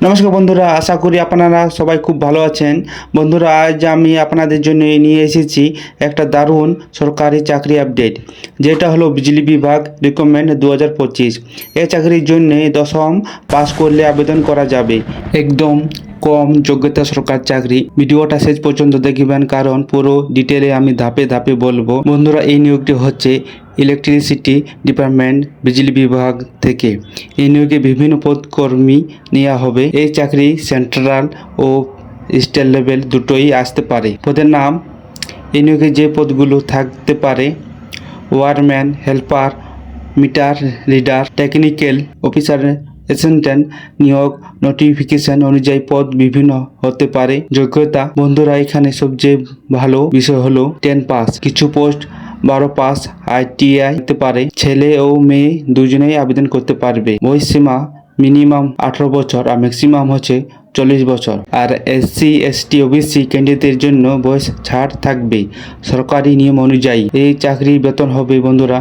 নমস্কার বন্ধুরা, আশা করি আপনারা সবাই খুব ভালো আছেন। বন্ধুরা, আজ আমি আপনাদের জন্য নিয়ে এসেছি একটা দারুণ সরকারি চাকরি আপডেট, যেটা হলো বিজলি বিভাগ রিক্রুটমেন্ট 2025। এই চাকরির জন্য 10ম পাস করলে আবেদন করা যাবে। একদম কম যোগ্যতা সরকার চাকরি। ভিডিওটা শেষ পর্যন্ত দেখবেন, কারণ পুরো ডিটেলে আমি ধাপে ধাপে বলবো। বন্ধুরা, এই নিয়োগটি হচ্ছে ইলেকট্রিসিটি ডিপার্টমেন্ট বিজলি বিভাগ থেকে। এই নিয়োগে বিভিন্ন পদকর্মী নেওয়া হবে। এই চাকরি সেন্ট্রাল ও স্টেট লেভেল দুটোই আসতে পারে। পদের নাম, এই নিয়োগে যে পদগুলো থাকতে পারে: ওয়ারম্যান, helper, meter reader, technical officer, assistant. নিয়োগ নোটিফিকেশন অনুযায়ী পদ বিভিন্ন হতে পারে। যোগ্যতা, বন্ধুরা, এখানে সবচেয়ে ভালো বিষয় হলো 10 পাস। কিছু পোস্ট 12 পাস ITI হতে পারে। ছেলে ও মেয়ে দুজনেই আবেদন করতে পারবে। বয়সসীমা মিনিমাম 18 বছর আর ম্যাক্সিমাম হচ্ছে 40 বছর। আর SC ST OBC ক্যান্ডিডেটদের জন্য বয়স ছাড় থাকবে সরকারি নিয়ম অনুযায়ী। এই চাকরির বেতন হবে বন্ধুরা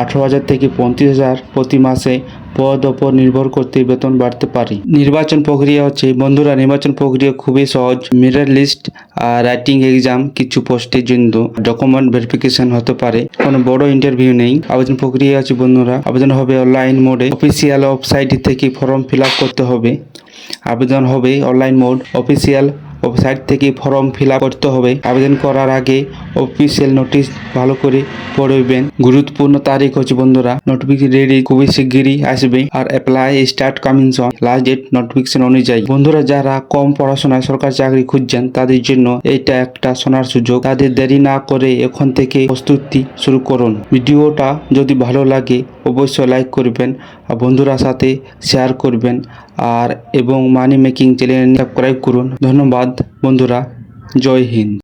18,000 থেকে 35,000 প্রতি মাসে। পদ ওপর নির্ভর করতে বেতন বাড়তে পারে। নির্বাচন প্রক্রিয়া হচ্ছে বন্ধুরা, নির্বাচন প্রক্রিয়া খুবই সহজ। মেরিট লিস্ট আর রাইটিং এক্সাম, কিছু পোস্টের জন্য ডকুমেন্ট ভেরিফিকেশন হতে পারে। কোনো বড় ইন্টারভিউ নেই। আবেদন প্রক্রিয়া আছে বন্ধুরা, আবেদন হবে অনলাইন মোডে। অফিসিয়াল ওয়েবসাইট থেকে ফর্ম ফিল আপ করতে হবে। আবেদন হবে অনলাইন মোড। অফিসিয়াল ওয়েবসাইট থেকে ফর্ম ফিল আপ করতে হবে। আবেদন করার আগে অফিসিয়াল নোটিশ ভালো করে পড়বেন। গুরুত্বপূর্ণ তারিখ হচ্ছে বন্ধুরা, নোটিফিকেশন রেডি খুবই শিগগিরই আসবে। আর apply start coming soon last date notification অনুযায়ী। বন্ধুরা, যারা কম পড়াশোনায় সরকারি চাকরি খুঁজছেন তাদের জন্য এটা একটা সোনার সুযোগ। তাদের দেরি না করে এখন থেকে প্রস্তুতি শুরু করুন। ভিডিওটা যদি ভালো লাগে অবশ্যই লাইক করবেন আর বন্ধুরা সাথে শেয়ার করবেন। এবং মানি মেকিং চ্যানেল সাবস্ক্রাইব করুন। ধন্যবাদ বন্ধুরা, জয় হিন্দ।